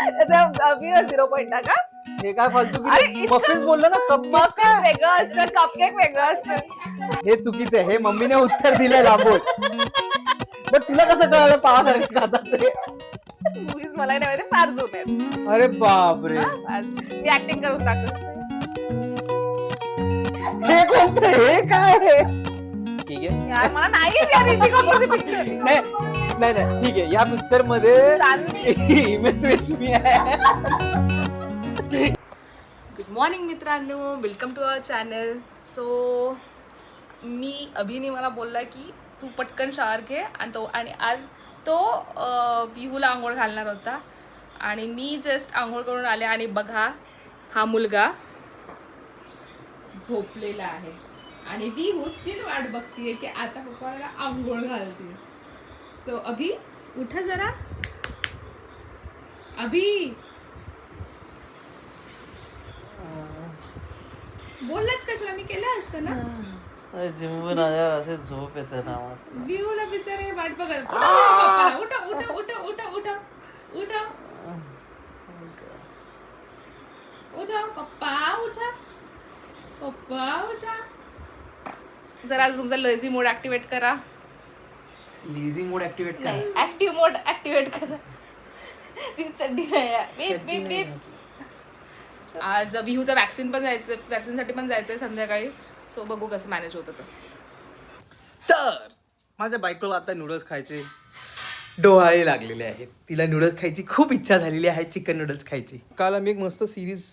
अभि 0 point टाका. हे काय फालतू अरे की मफिन्स बोललो ना, मफिन्स वेगळं असतं, कपकेक वेगळं असतं. हे चुकीचं आहे. हे मम्मीने उत्तर दिलंय लांबून. पण तुला कसं कळलं पावासारखं खातात ते? मूवीज मला नाही माहिती, फार जुने आहेत. अरे बापरे, मी ऍक्टिंग करून दाखवते. हे कोणतं, हे काय आहे? ठीक आहे. यार मला नाही या ऋषी कपूरचे पिक्चर. नाही नाही नाही, ठीक आहे. या पिक्चर मध्ये चांदनी. हिमेश रेशमी आहे. गुड मॉर्निंग मित्रांनो, welcome to our channel. So मी अभिने मला बोलला की तू पटकन शावर घे आणि आज तो विहूला आंघोळ घालणार होता आणि मी जस्ट आंघोळ करून आले आणि बघा हा मुलगा झोपलेला आहे आणि विहू स्टील वाट बघतीये की आता पप्पाला आंघोळ घालते. सो अभि उठा जरा. अभि बोललाच कशाला, मी केलं असतं ना. जिमून आल्यावर असे झोप येते ना. विहूला बिचारे वाट बघत. उठा उठा उठा उठा उठा उठा उठा उठा पप्पा उठा, पप्पा उठा. जरा तुमचा लेझी मोड ऍक्टिव्हेट करा. लेझी मोड ऍक्टिव्हेट नाही, ऍक्टिव्ह मोड ऍक्टिव्हेट करा. ती चड्डी नाही आहे. आज विहूचा वॅक्सिन साठी पण जायचंय संध्याकाळी. सो बघू कसं मॅनेज होतं. तर माझ्या बायकोला आता नूडल्स खायचे डोहाळे लागलेले आहेत. तिला नूडल्स खायची खूप इच्छा झालेली आहे, चिकन नूडल्स खायची. काल आम्ही एक मस्त सिरीज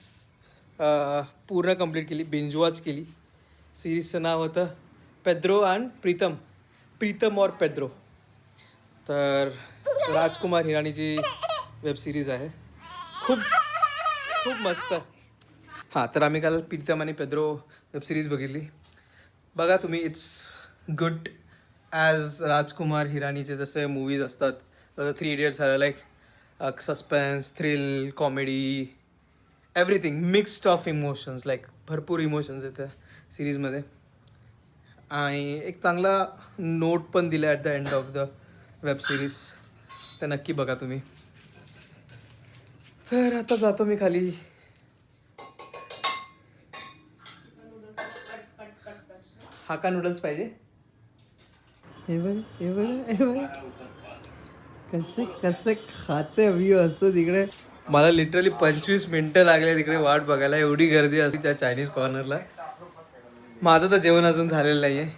पूर्ण कंप्लीट केली, बिंज वॉच केली. सिरीजचं नाव होतं पेद्रो अँड प्रीतम, प्रीतम और पेद्रो. तर राजकुमार हिराणीची वेब सिरीज आहे, खूप खूप मस्त. हां, तर आम्ही काल प्रीतम आणि पेद्रो वेब सिरीज बघितली. बघा तुम्ही, इट्स गुड ॲज राजकुमार हिराणीचे जसे मूवीज असतात, 3 इडियट्स झालं, like suspense, thrill, comedy, everything mixed of emotions. Like भरपूर इमोशन्स आहेत त्या सिरीजमध्ये आणि एक चांगला नोट पण दिला at the end of the web series. तर नक्की बघा तुम्ही. तर आता जातो मी खाली. हा का नूडल्स पाहिजे? हे बघ हे बघ हे बघ कसे कसे खाते व्यू असतं तिकडे. मला लिटरली 25 मिनटं लागले तिकडे वाट बघायला, एवढी गर्दी असते त्या चायनीज कॉर्नरला. माझं तर जेवण अजून झालेलं नाही आहे.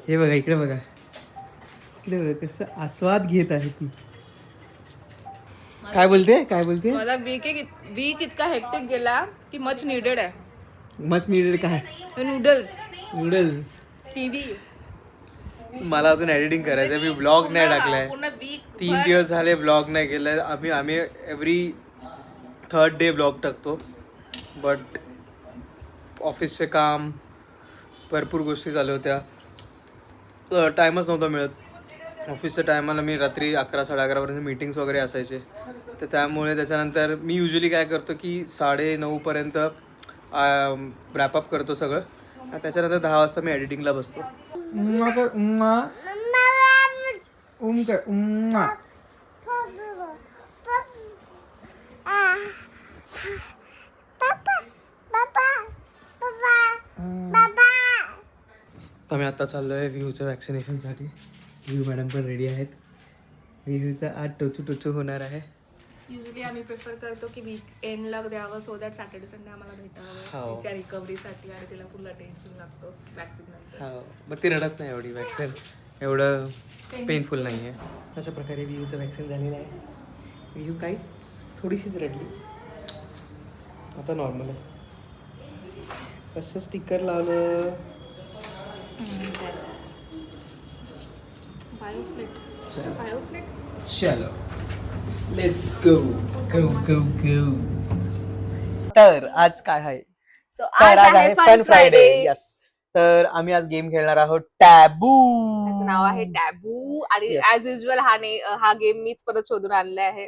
हे बघा इकडे बघा, इकडे बघा कसं आस्वाद घेत आहे ती. काय बोलते काय बोलते? माझा वीक इतका हेक्टिक गेला की मच निडेड आहे. मच नीडेड काय? Noodles, noodles. टीव्ही. मला अजून एडिटिंग करायचं, मी ब्लॉग नाही टाकलाय. पूर्ण वीक 3 दिवस झाले ब्लॉग नाही केलाय. आम्ही एव्हरी 3rd डे ब्लॉग टाकतो, बट ऑफिसचे काम, भरपूर गोष्टी झाल्या होत्या, टाईमच नव्हता मिळत. ऑफिसच्या टायमाला मी रात्री 11-11:30पर्यंत मीटिंग्स वगैरे असायचे. तर त्यामुळे त्याच्यानंतर मी युजली काय करतो की 9:30पर्यंत रॅपअप करतो सगळं. त्याच्यानंतर 10 वाजता मी एडिटिंगला बसतो. तर मी आता चाललो आहे व्ह्यूच्या वॅक्सिनेशनसाठी. व्ह्यू मॅडम पण रेडी आहेत. व्ह्यूचं आज टोचू होणार आहे. युजली आम्ही प्रिफर करतो की वीक एंडला द्यावं, सो दॅट सॅटर्डे संडे आम्हाला भेटावं तिच्या रिकव्हरीसाठी. आणि तिला फुल अटेन्शन लागतो वॅक्सिन नंतर. हो, मग ती रडत नाही एवढी. वॅक्सिन एवढं पेनफुल नाही आहे. अशा प्रकारे व्ह्यूचं वॅक्सिन झालेलं आहे. व्ह्यू काहीच थोडीशीच रडली, आता नॉर्मल आहे. कसं स्टिकर लावलं? चलो लेट्स गो गो गो गो. तर आज काय आहे? आज आहे फन फ्रायडे. यस. तर आम्ही आज गेम खेळणार आहोत टॅबू. त्याचं नाव आहे टॅबू आणि ऍज युजल हा गेम मीच परत शोधून आणला आहे.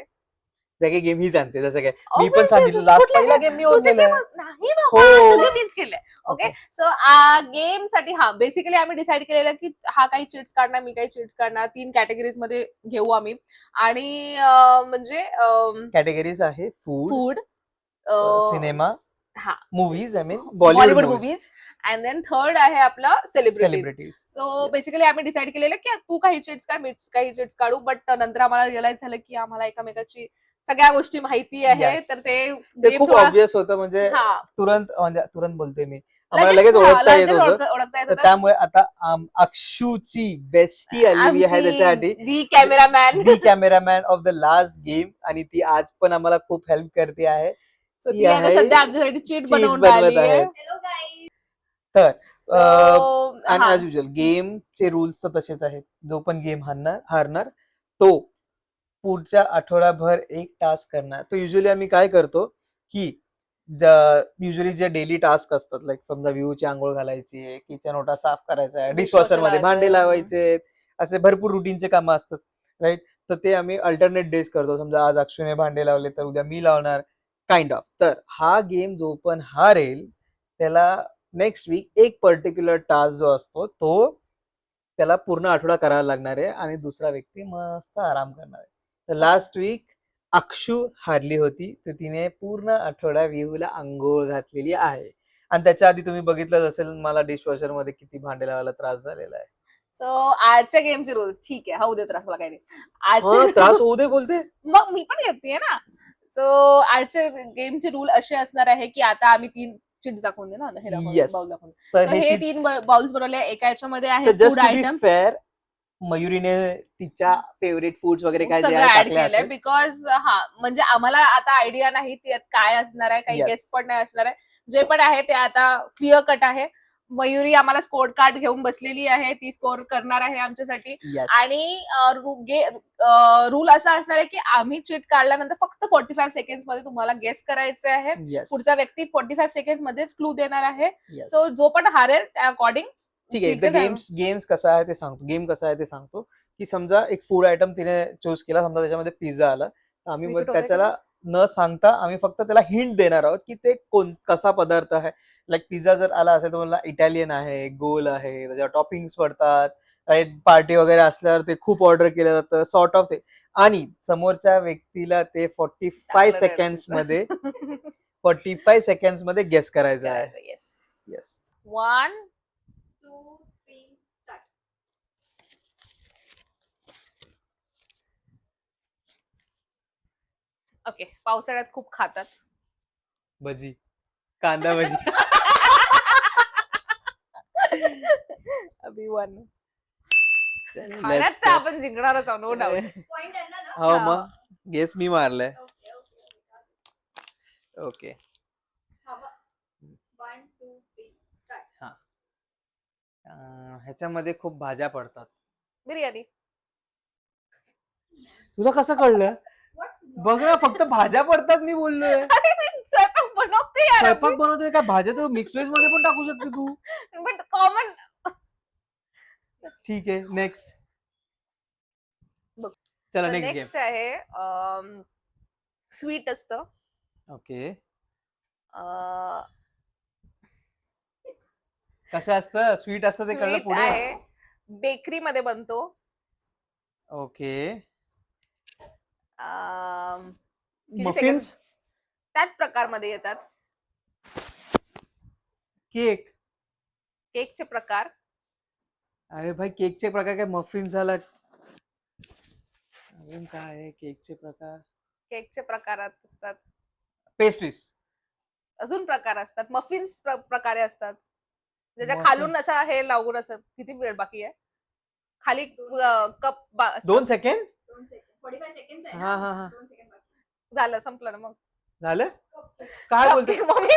सगळे गेम हीच आणते. जसं काय मी पण Obviously, सांगितलं लास्ट कुठल्या पहिला game? गेम मी तुझे ओढलेला game नाही बाबा, हो. सगळे मीच केलंय. ओके, सो गेम साठी बेसिकली आम्ही डिसाईड केलेलं की हा काही चिट्स काढणार, मी काही चिट्स काढणार, 3 कॅटेगरीज मध्ये घेऊ आम्ही. आणि म्हणजे कॅटेगरीज आहे फूड, फूड, सिनेमा, हा, movies, I mean Bollywood Bollywood movies, and then third आहे आपलं सेलिब्रिटीज. सेलिब्रिटीज. सो बेसिकली आम्ही डिसाईड केलेलं की तू काही चिट्स काढ, मी काही चिट्स काढू. बट नंतर आम्हाला रिअलाइज झालं की आम्हाला एकमेकाची सगळ्या गोष्टी माहिती आहे. Yes. तर ते ते game खूप थोडा ऑब्विस होतं. म्हणजे हा तुरंत बोलते मी, आम्हाला लगेच ओळखता येत होतं. ओळखता येत तर होतं. त्यामुळे आता अक्षूची बेस्टी आलेली आहे त्याच्यासाठी, the cameraman. The cameraman of the last game. आणि ती आज पण आम्हाला खूप हेल्प करते आहे. So ती आता आहे सध्या आमच्यासाठी चीट cheats बनवून बनवत राहिली आहे. आहे. तर So, आणि हा. ऍज युजल गेमचे रूल्स तर तसेच आहेत. जो पण गेम हारणार तो पुढच्या आठवडाभर एक टास्क करणार. तो युजली आम्ही काय करतो की युजली जे डेली टास्क असतात, लाईक समजा व्ह्यूची आंघोळ घालायची आहे, किचन ओटा साफ करायचा आहे, डिशवॉशर मध्ये भांडे लावायचे, असे भरपूर रुटीनचे कामं असतात, राईट. तर ते आम्ही अल्टरनेट डेज करतो. समजा आज अक्षुने भांडे लावले तर उद्या मी लावणार, काइंड ऑफ. तर हा गेम जो पण हारेल त्याला नेक्स्ट वीक एक पर्टिक्युलर टास्क जो असतो तो त्याला पूर्ण आठवडा करायला लागणार आहे आणि दुसरा व्यक्ती मस्त आराम करणार आहे. तर लास्ट वीक अक्षू हारली होती, तर तिने पूर्ण आठवडा विहूला आंघोळ घातलेली आहे. आणि त्याच्या आधी तुम्ही बघितलंच असेल मला डिशवॉशर मध्ये किती भांडे लावायला त्रास झालेला आहे. सो आजच्या गेमचे रूल्स ठीक आहे, होऊ दे त्रास, मला काही नाही. त्रास होऊ दे बोलते. मग मी पण घेतेय ना. सो आजच्या गेमचे रूल असे असणार आहे की आता आम्ही 3 चिट्स दाखवून दे ना, हे Yes. बाउल दाखवून. तर So हे 3 बाउल्स बनवले. एका याच्यामध्ये आहे just food to be items. Fair, मयुरीने तिच्या फेवरेट फूड्स वगैरे काय सगळं जे आहे ऍड टाकले केलंय असेल. बिकॉज म्हणजे आम्हाला आता आयडिया नाही त्यात काय असणार आहे, काही Yes. गेस पण नाही असणार आहे. जे पण आहे ते आता क्लिअर कट आहे. मयुरी आम्हाला स्कोर कार्ड घेऊन बसलेली आहे, ती स्कोर करणार आहे आमच्यासाठी. Yes. आणि रूल असा असणार आहे की आम्ही चीट काढल्यानंतर फक्त 45 सेकंड मध्ये तुम्हाला गेस करायचे आहे. Yes. पुढचा व्यक्ती 45 सेकंड मध्येच क्लू देणार आहे. Yes. सो जो पण हारेल त्या अकॉर्डिंग ठीक आहे. गेम्स कसा आहे ते सांगतो. गेम कसा आहे ते सांगतो की समजा एक फूड आयटम तिने चूज केला, समजा त्याच्यामध्ये पिझ्झा आला, तर आम्ही Repeat होतंय त्याच्याला न सांगता आम्ही फक्त त्याला हिंट देणार आहोत की ते कसा पदार्थ आहे. लाईक पिझ्झा जर आला असेल तर मला इटालियन आहे, गोल आहे, त्याच्यावर टॉपिंग्स पडतात, पार्टी वगैरे असल्यावर ते खूप ऑर्डर केलं जातं, सॉर्ट ऑफ ते. आणि समोरच्या व्यक्तीला ते 45 सेकंड्स मध्ये गेस करायचं आहे. येस. 1 2 3 स्टार्ट. ओके, पावसाळ्यात खूप खातात भजी, कांदा भजी. अभि 1. खाण्यात तर आपण जिंकणारच आहोत, नो डाऊट. हो मग गेस मी मारलाय. ओके. 1 2 3 स्टार्ट. ह्याच्यामध्ये खूप भाज्या पडतात. बिर्याणी. तुला कसं कळलं? बघ ना, फक्त भाज्या पडतात मी बोललोय. स्वयंपाक बनवते यार. स्वयंपाक बनवतोय का? भाज्या तर मिक्स व्हेज मध्ये पण टाकू शकते तू. But common. ठीक आहे, नेक्स्ट. चला नेक्स्ट नेक्स्ट आहे स्वीट असतं. ओके. कसं असतं? स्वीट असतं ते कळलं स्वीट पुढे. आहे, बेकरी मध्ये बनतो. ओके. किती मफिन्स. त्याच प्रकारमध्ये येतात. केक. केकचे प्रकार. अरे भाई, केकचे प्रकार काय? मफिन्स झाला, अजून काय आहे केकचे प्रकार? केकचे प्रकारात असतात. पेस्ट्रीज. अजून प्रकार असतात. मफिन्स प्रकारे असतात, ज्याच्या Muffin. खालून असं हे लागून असत. किती वेळ बाकी आहे? खाली कप 2 सेकंड. 45 सेकंड आहे हा, ना. हा, हा. 2 सेकंड बाकी. झालं, संपलं ना मग. झालं? काय बोलते? मम्मी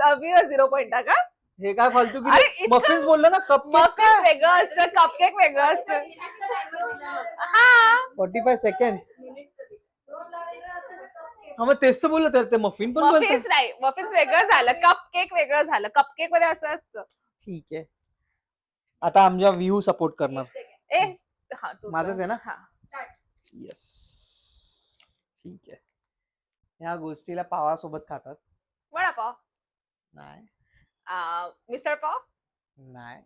अभि 0 पॉइंट का? हे काय फालतू अरे की? इतकं- मफिन्स बोललो ना, कप मफिन्स वेगळं असतं, कपकेक वेगळं असतं. मिनिट्सचा टाइमर दिला. हा 45 सेकंड. मिनिट्सचा दिला. रोल वेगळा होता ना कपकेक. हा मग तेच तर बोललो, तर ते मफिन पण मफिन्स बोलतात. नाही, मफिन्स वेगळं झालं, कपकेक वेगळं झालं. कपकेक मध्ये असं असतं. ठीक आहे. आता आमच्या व्ह्यू सपोर्ट करणार. 1 सेकंड. ए हा तुझं. माझंच आहे ना? हा. स्टार्ट. येस, ठीक आहे. ह्या गोष्टीला पावासोबत खातात. वडापाव. नाही. मिसळ पाव. नाही.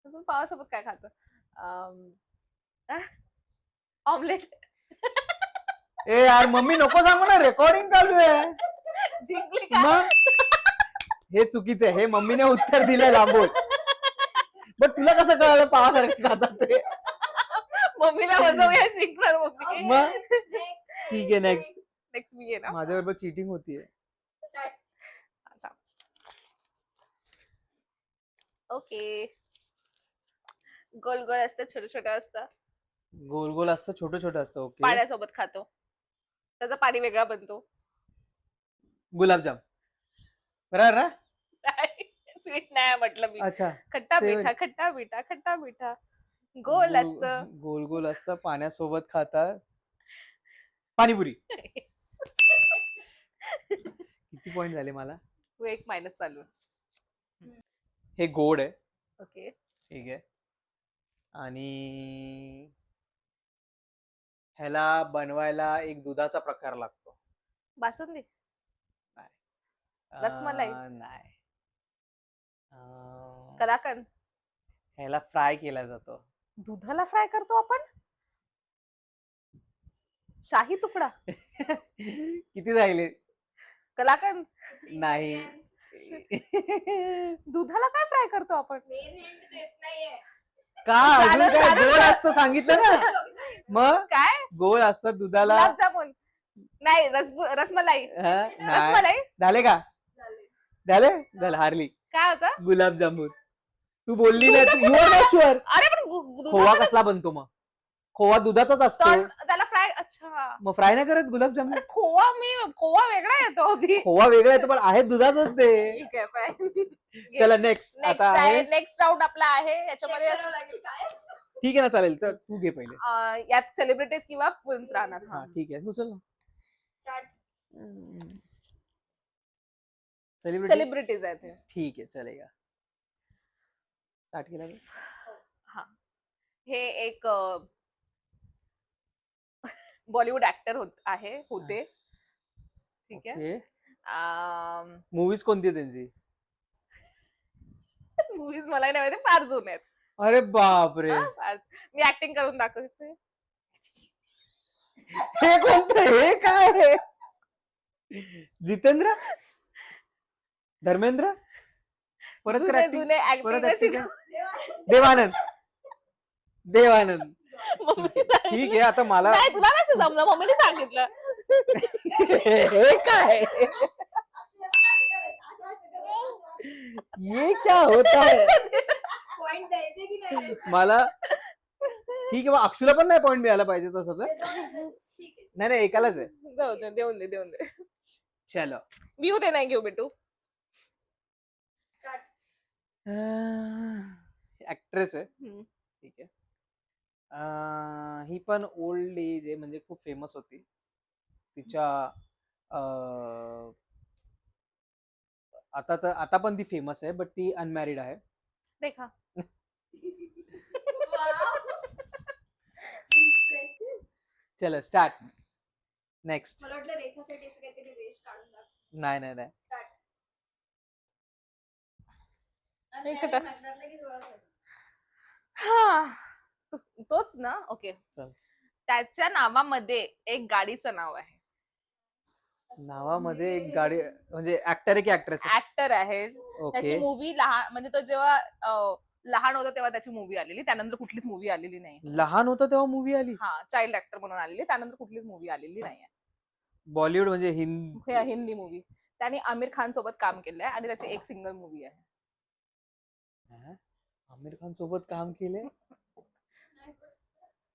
अजून पावासोबत काय खातो? ऑमलेट. ए यार मम्मी नको सांगू ना, रेकॉर्डिंग चालू आहे. जिंकली का? मग हे चुकीचं आहे, हे मम्मीने उत्तर दिलंय लांबून. पण तुला कसं कळालं पावासारखं खातात ते? मम्मीला बसवूया, जिंकणार मम्मी. मग? नेक्स्ट. ठीक आहे, नेक्स्ट. नेक्स्ट मी आहे ना. माझ्याबरोबर चीटिंग होतीये. स्टार्ट. आता. ओके. गोल गोल असतं, छोटं छोटं असतं, गोल गोल असतं, छोटं छोटं असतं. ओके. पाण्यासोबत खातो, त्याचं पाणी वेगळा बनतो. गुलाबजाम. बरोबर ना? स्वीट नाही म्हटलं मी. अच्छा. खट्टा सेवन. मिठा, खट्टा मिठा, खट्टा मिठा. गोल असतं. गोल गोल असतं, पाण्यासोबत खातात. पाणीपुरी. किती पॉइंट झाले मला? तू एक मायनस चालू आहे. हे गोड आहे. ओके. ठीक आहे. आणि ह्याला बनवायला एक दुधाचा प्रकार लागतो. बासुंदी. रसमलाई. नाही. कलाकंद. ह्याला फ्राय केला जातो. दुधाला फ्राय करतो आपण. शाही तुकडा. किती राहिले? कलाकंद. नाही. दुधाला काय फ्राय करतो आपण? मेन हिंट देत नाहीये. का अजून चालेल, काय चालेल गोड ना. असतं सांगितलं ना. मग काय? गोड असतात दुधाला. गुलाबजामुन. नाही, रसमलाई. हा? नाही. रसमलाई. झाले का? झाले. झाले झालं, हारली. काय होतं? गुलाबजामुन. तू बोलली नाही, यू आर नॉट शुअर. अरे पण खोवा दुधाचं कसला बनतो मग? खोवा दुधाचाच असतो. त्याला फ्राय. अच्छा. मग फ्राय नाही करत गुलाबजामुन? अरे खोवा वेगळा येतो अभि. खोवा वेगळा येतो, पण आहे दुधाचंच ते. ठीक आहे, फाईन. चला नेक्स्ट. आता आहे. नेक्स्ट राऊंड आपला आहे. Check याच्यामध्ये करावं लागेल काय. ठीक आहे ना, चालेल. तर तू घे पहिले. यात सेलिब्रिटीज किंवा फिल्म्स राहणार. हा ठीक आहे, तू चल ना. स्टार्ट. सेलिब्रिटी. सेलिब्रिटीज आहेत हे. ठीक आहे, चलेगा. स्टार्ट केला मी. हा. हे एक बॉलिवूड ऍक्टर होते. ठीक आहे. मूवीज कोणती आहे त्यांची? मूवीज मला नाही माहिती, फार जुने आहेत. अरे बापरे. मी ऍक्टिंग करून दाखवते. हे कोणतं? हे काय आहे? जितेंद्र? धर्मेंद्र? परत कर acting. जुने परत ऍक्टिंग. acting कर. देवानंद. देवानंद. ठीक आहे, आता मला नाही, तुला नसतं जमलं, मम्मीने सांगितलं. हे काय? ये क्या होता है? पॉइंट द्यायचे की नाही द्यायचे? मला ठीक आहे, मग अक्षुला पण नाही पॉइंट मिळायला पाहिजे तसं तर. ठीक आहे. नाही एकालाच आहे. देऊन दे. चलो. घेऊ दे, नाही घेऊ बेटू. स्टार्ट. ऍक्ट्रेस आहे. ठीक आहे. ही पण ओल्ड एज आहे, म्हणजे खूप फेमस होती. तिच्या आता पण ती फेमस आहे, बट ती अनमॅरिड आहे. देखा. Wow. Impressive. चलो स्टार्ट. नेक्स्ट. मला वाटलं रेखासाठी असं काहीतरी रेश काढून दाखव. नाही. स्टार्ट. एक मिनिट. म्हणणार की जोरात होतं. हा, तोच ना. ओके. चल. त्याच्या नावामध्ये एक गाडीचं नाव आहे. नावामध्ये एक गाडी, म्हणजे ऍक्टर आहे की ऍक्ट्रेस आहे? ऍक्टर आहे. त्याची ओके. मूवी लहान, म्हणजे तो जेव्हा लहान होता तेव्हा त्याची मूवी आलेली, त्यानंतर कुठलीच मूवी आलेली नाही. लहान होता तेव्हा मूवी आली? हा, चाइल्ड ऍक्टर म्हणून आलेली, त्यानंतर कुठलीच मूवी आलेली नाहीये. बॉलिवूड म्हणजे हिंदी? हिंदी मूवी. त्याने आमिर खान सोबत काम केलंय आणि त्याची एक सिंगल मूवी आहे. आमिर खान सोबत काम केले?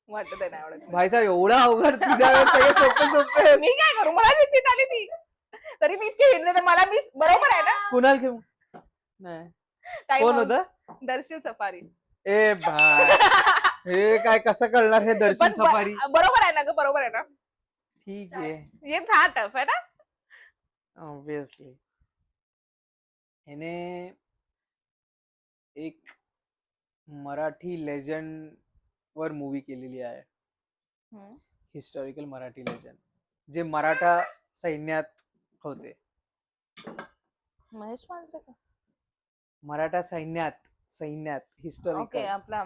वाटत नाही आवडत. भाई साहेब एवढा अवघड, तुझ्या वेळेस सगळे सोपे. मी काय करू, मला ती सीट आली ती. तरी मी इतके हिंडले तर मला, मी बरोबर आहे ना. कुणाल खेम? नाही. Time कोण out. होतं? दर्शन सफारी. ए भाई, हे काय कसं कळणार हे दर्शन पण सफारी? बरोबर आहे ना ग, बरोबर आहे ना. ठीक आहे. ये था टफ आहे ना. ऑब्विसली. ह्याने एक मराठी लेजंड वर मूवी केलेली आहे. हम्म. हिस्टॉरिकल मराठी लेजंड जे मराठा सैन्यात होते. महेश मांजरेकर. मराठा सैन्यात ओके हिस्टॉरिकल. आपला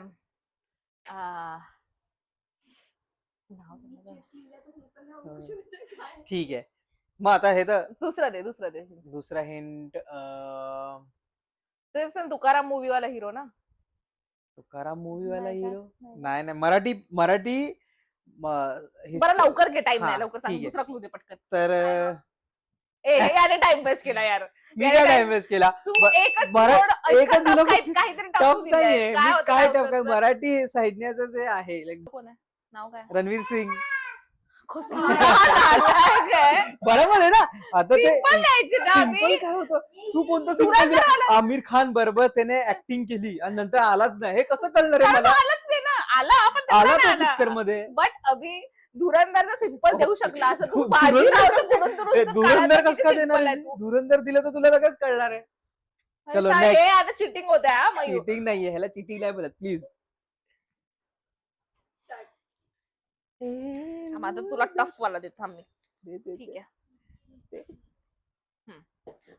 नाव काय माहिती. ठीक आहे. मग आता हे तर दुसरं दे दुसरा हिंट. ते पण तुकाराम मूवी वाला हिरो ना. तुकाराम मूवी वाला नाही का? हिरो. नाही. नाही मराठी बरं लवकर घे, टाइम हा, नाही, लवकर सांग. ठीक आहे. दुसरा क्लू दे पटकन. तर याने टाइम वेस्ट केला यार. मी काय टाइम वेस्ट केला. तू एकच मरा- word एकच अख्खा दिलं tough पण काहीतरी टफ टाकून दिलंय. नाहीये. काय मी होतं, काय काय टफ होतं काय तर? मराठी सैन्याचं जे आहे like कोण आहे? नाव काय? रणवीर सिंग. काय? बरोबर आहे ना. आता ते Simple द्यायची ना सिंपल आम्ही. काय होतं. तू कोणतं तुला सिंपल जर आलं- आमिर खान बरोबर त्याने ऍक्टिंग केली आणि नंतर आलाच नाही. हे कसं कळलं रे कारण मला. आलाच नाही ना. आला आपण आला तो पिक्चर मध्ये. बट अभि धुरंदरचा सिंपल देऊ शकला असं तू धुरंदर बाजी कसं- लावतोस म्हणून ए, तर धुरंदर काढायचं कसं का किती देणार simple आहे? आहे तू. धुरंदर दिलं तर तुला लगेच कळणार आहे. चलो, हे next. आता चिटिंग होत आहे मयूर. चिटिंग नाहीये. ह्याला चिटिंग नाही बोलत प्लीज. आता तुला टफ वाला देतो थांब मी. ठीक आहे.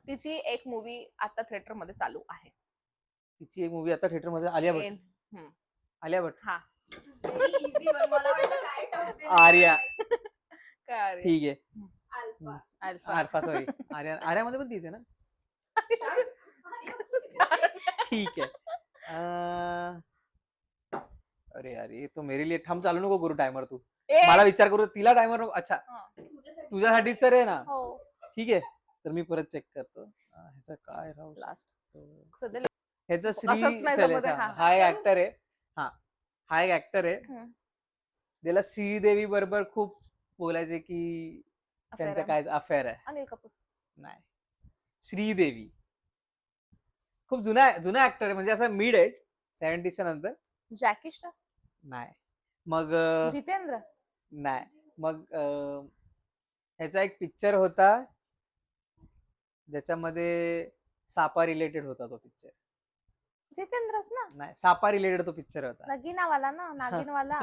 तिची एक मूवी आता थिएटर मध्ये चालू आहे. तिची एक मूवी आता थिएटर मध्ये आलिया भट. हम्म. आलिया भट. हा. आर्या. काय रे? ठीक आहे. अल्फा. Alpha sorry. आर्यामध्ये पण तीच आहे ना. ठीक आहे. अरे अरे तो मेरे लिए थांब चालू नको करू टायमर तू. ए, मला विचार करू तिला टायमर नको. अच्छा हा. तुझ्यासाठीच तर आहे ना. हो ठीक आहे. तर मी परत चेक करतो. ह्याचा काय राहू लास्ट शकतो. सध्या ह्याचा असंच नाही चल, जमत आहे. ह्याचा- हा. हा एक ऍक्टर आहे. हा एक ऍक्टर आहे. हम्म. त्याला श्रीदेवी बरोबर खूप बोलायचे की त्यांचं Affair काय अफेअर आहे. अनिल कपूर. नाही. श्रीदेवी खूप जुना ऍक्टर आहे म्हणजे असं मिड एज 70च्या नंतर. जॅकी श्रॉफ. नाही. मग जितेंद्र. नाही. मग ह्याचा एक पिक्चर होता ज्याच्यामध्ये सापा रिलेटेड होता तो पिक्चर. जितेंद्रच ना. नाही सापा रिलेटेड तो पिक्चर होता. नगीनावाला ना, नागिनवाला.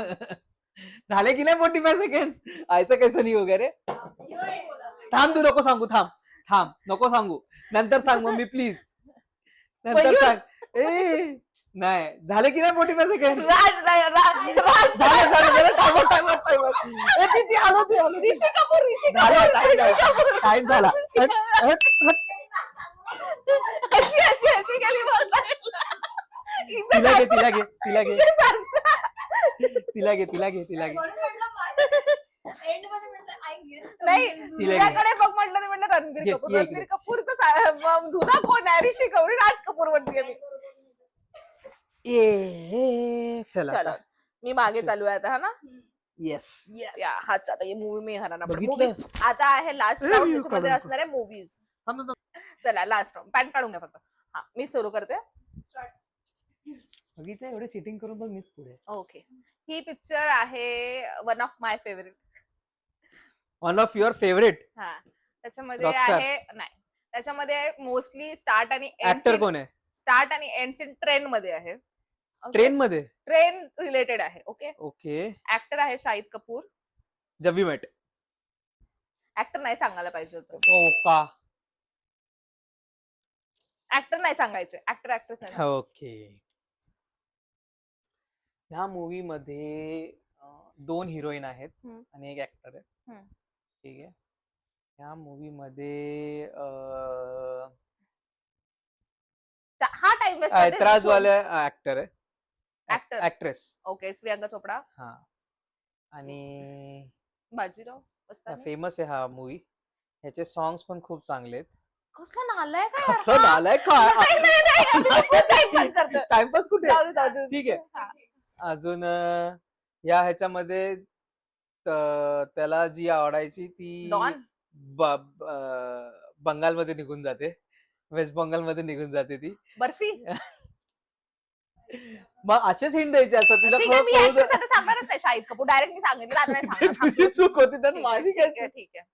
झाले की नाही 45 सेकंड. आयचं कैसं नाही वगैरे. थांब तू नको सांगू. थांब नको सांगू. नंतर सांग मम्मी प्लीज. नंतर मयूर. सांग. ए नाही झाले की नाही 45 सेकंड. राज. टायमर. ती आलो. ऋषी कपूर. टाइम झाला. अशी गेली तिला घे. एंड मध्ये म्हटलं आय गेस नाही तिला तुझ्याकडे बघ म्हटलं ते म्हटलं रणबीर घे, कपूर. ये रणबीर इकडे. कपूरचं धुना कोण आहे? ऋषी कपूर. राज कपूर म्हणते मी. चला चलो मी मागे चालू आहे आता हा ना. येस या हाच आता ही मूवी मी हरणार. बघितलं? आता आहे लास्ट ए, राऊंड मी ज्याच्यामध्ये काढून असणार आहे मूवीज. चला लास्ट राऊंड. पॅन काढून घ्या फक्त. हा मी सुरू करते. बघितलं एवढे सिटिंग करून पण मीच पुढे. ओके. ही पिक्चर आहे one of my favourite. One of your favourite. हा त्याच्यामध्ये Rockstar. आहे नाही त्याच्यामध्ये मोस्टली स्टार्ट आणि ऍक्टर कोण आहे? स्टार्ट आणि एंड सीन ट्रेन मध्ये आहे. ट्रेन मध्ये. ट्रेन रिलेटेड आहे. ओके. ओके. ऍक्टर आहे शाहिद कपूर. जब वी मेट. ऍक्टर नाही सांगायला पाहिजे होतं. ओ का. ऍक्टर नाही सांगायचे. ऍक्टर ऍक्ट्रेस नाही. ओके. ह्या मूवी मध्ये 2 हिरोईन आहेत हम्म. आणि एक ऍक्टर आहे. हम्म. ठीक आहे. ह्या मूवी मध्ये हा टाइम ऐतराज वाले ऍक्टर आहे. Actor. Actress. Okay. Priyanka Chopra. हा आणि बाजीराव मस्तानी. फेमस आहे हा मूवी. ह्याचे सॉंग्स पण खूप चांगले आहेत. कसला नालाय काय कसलं नालाय टाइमपास करतो. टाइमपास कुठे. जाऊ दे. ठीक आहे. हा. अजून या ह्याच्यामध्ये त्याला जी आवडायची ती डॉन. बंगालमध्ये निघून जाते. वेस्ट बंगाल मध्ये निघून जाते ती. बर्फी. मग असेच हिंट द्यायचे असं तिला ठीक आहे मी कळू दे. actress आता सांगणारच नाही. शाहिद कपूर डायरेक्ट मी सांगितलं आता नाही सांगणार. तुझी चूक होती त्यात ठीक आहे, माझी ठीक आहे, ठीक आहे.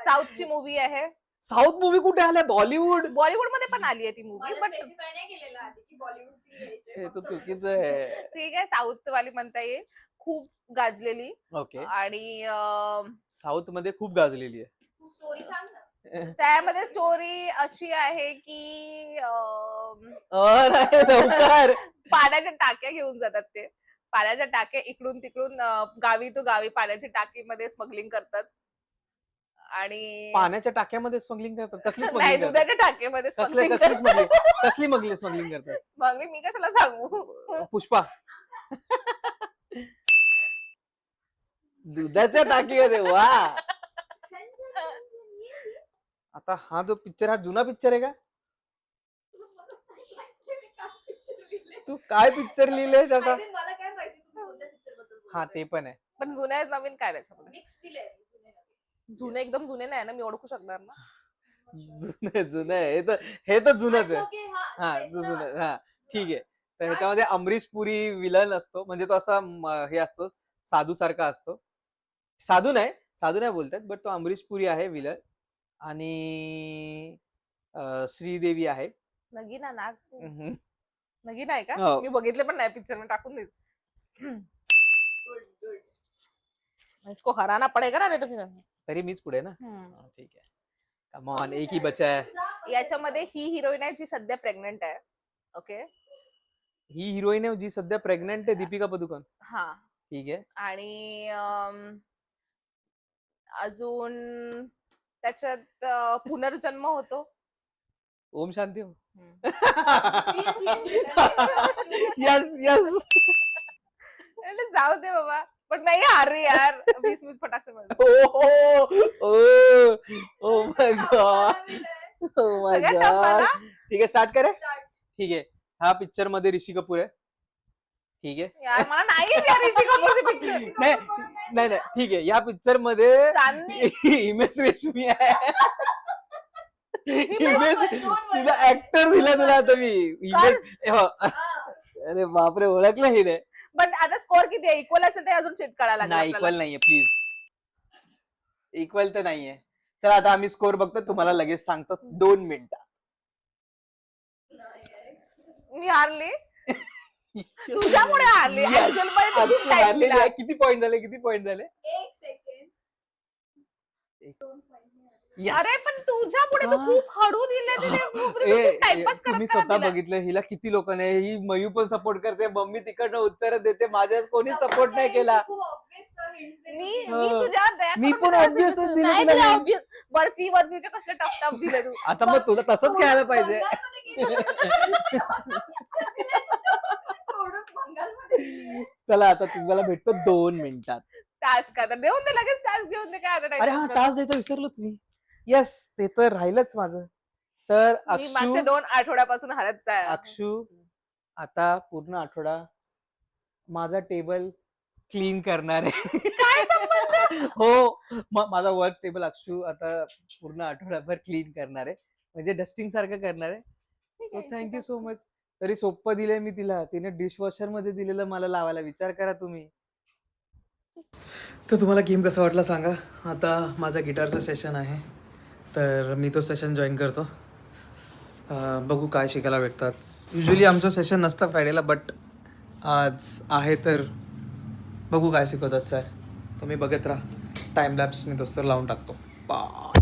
साऊथची मूवी आहे. साऊथ मूवी कुठे आलाय बॉलिवूड बॉलिवूड मध्ये पण आली आहे ती मूवी मला बट specify नाही केलेलं आधी की बॉलिवूडची घ्यायची हे तर चुकीचं आहे. ठीक आहे साऊथ वाली म्हणता येईल खूप गाजलेली ओके आणि साऊथ मध्ये खूप गाजलेली आहे. तू स्टोरी सांग ना. त्यामध्ये स्टोरी अशी आहे की नाही, लवकर. पाण्याच्या टाक्या घेऊन जातात ते पाण्याच्या टाक्या इकडून तिकडून गावी टू गावी पाण्याच्या टाकीमध्ये स्मगलिंग करतात आणि पाण्याच्या टाक्यामध्ये स्मगलिंग करतात. कसली नाही स्मगलिंग करतात? दुधाच्या टाकीमध्ये कसली स्मगलिंग करतात? स्मगलिंग मी कशाला सांगू पुष्पा दुधाच्या टाकीमध्ये वा. छान, छान, छान, छान. ये. आता हा जो पिक्चर हा जुना पिक्चर आहे का? तुला मला नाही माहिती मी काय picture लिहिलंय. तू काय पिक्चर लिहिलंय त्याचा? I mean, मला काय माहिती तुम्ही कोणत्या पिक्चर बद्दल हा ते पण आहे. पण जुन्या नवीन काय त्याच्यामध्ये मिक्स दिलंय मी जुने नवीन. जुने एकदम जुने नाही ना मी ओळखू शकणार ना जुनं आहे. हे तर जुनच आहे. अच्छा, okay, हा, हा तेच जो ना. जुनं हा ठीक आहे. तर ह्याच्यामध्ये अमरीश पुरी विलन असतो म्हणजे तो असा हे असतो साधू सारखा असतो. साधू नाही बोलतात बट तो अमरीश पुरी आहे विलन आणि श्रीदेवी आहे. नगीना नाग हम्म. नगीना आहे का हो. मी बघितले पण नाही पिक्चर में टाकून देत Good, good. इसको हराना पडेगा ना नाही तर फिर तरी मीच पुढे ना हा, ठीक आहे. कम ऑन एक ही बचा है. याच्यामध्ये ही हिरोईन आहे जी सध्या प्रेग्नेंट आहे ओके ही हिरोईन आहे जी सध्या प्रेग्नेंट आहे दीपिका पदुकोण. हा ठीक आहे. आणि अजून त्याच्यात पुनर्जन्म होतो ओम शांती हो. Please, yes, yes yes. अरे जाऊ दे बाबा पण नाही हार रे यार 20 मिनिट फटाक से म्हणतो oh my God. Oh my सगळ्यात tough आहे गॉड. ना? ठीक आहे स्टार्ट करे. Start. ठीक आहे. हा पिक्चर मध्ये ऋषी कपूर आहे. ठीक आहे. यार मला नाही यार ऋषी कपूरचे पिक्चर नाही नाही नाही ठीक आहे. या पिक्चर मध्ये चांदनी हिमेश रेशमी आहे. हिमेश don't तुला worry. ऍक्टर दिला तुला आता मी हिमेश हा. अरे बापरे ओळखलं हिने. बट आता स्कोर किती आहे इक्वल असेल तर अजून चिट काढायला लागेल नाही आपल्याला. इक्वल नाहीये प्लीज. इक्वल तर नाहीये. चला आता आम्ही स्कोर बघतो तुम्हाला लगेच सांगतो 2 मिनिटात. नाही. मी हारली तुझ्यामुळे हारली Yes. Actual मध्ये तू आता खूप तू time हारलेली दिला. आहे. किती पॉइंट झाले? एक सेकंड. एक. 2 point मिळाले. Yes. अरे पण तुझ्यापुढे तू हा. खूप हळू दिले तिथे खूप टाइमपास तुम्ही करत स्वतः दिला. बघितलं हिला किती लोकांनी ही मयू पण सपोर्ट करते मम्मी तिकडनं उत्तर देते माझ्याच कोणी सपोर्ट नाही केला. खूप obvious hints देते. मी हा. मी तुझ्यावर दया मी करून पण तुला obvious सांगितलं. दिलं नाही तुला तुला मी. obvious. बर्फीचे कसले टफ दिले तू आता मग तुला तसंच खेळायला पाहिजे. बंगालमध्ये गेलो. picture दिलंय त्याच्यावर सोडून बंगालमध्ये गेलीये. चला आता तुम्हाला भेटतो 2 मिनिटात. टास्क आता देऊन दे लगेच टास्क देऊन दे काय आता अरे हा time pass टास्क द्यायचं विसरलोच मी. येस ते तर राहिलंच माझं. तर करू. मी मागच्या अक्षू 2 आठवड्यापासून हरत आहे अक्षू आता पूर्ण आठवडा माझा टेबल क्लीन करणार आहे. काय संबंध हो माझा वर्क टेबल अक्षू आता पूर्ण आठवडाभर क्लीन करणार आहे म्हणजे डस्टिंग सारखं करणार आहे. So thank you so much. तरी सोप्पं दिलंय मी तिला. तिने डिशवॉशर मध्ये दिलेलं मला लावायला. विचार करा तुम्ही. तर तुम्हाला गेम कसा वाटला सांगा. आता माझा गिटारचं सेशन आहे तर मी तो सेशन जॉईन करतो. बघू काय शिकायला भेटतात. युजली आमचं सेशन नसतं फ्रायडेला बट आज आहे तर बघू काय शिकवतात सर. तुम्ही बघत राहा. टाइम लॅप्स मी तोच तर लावून टाकतो. बाय.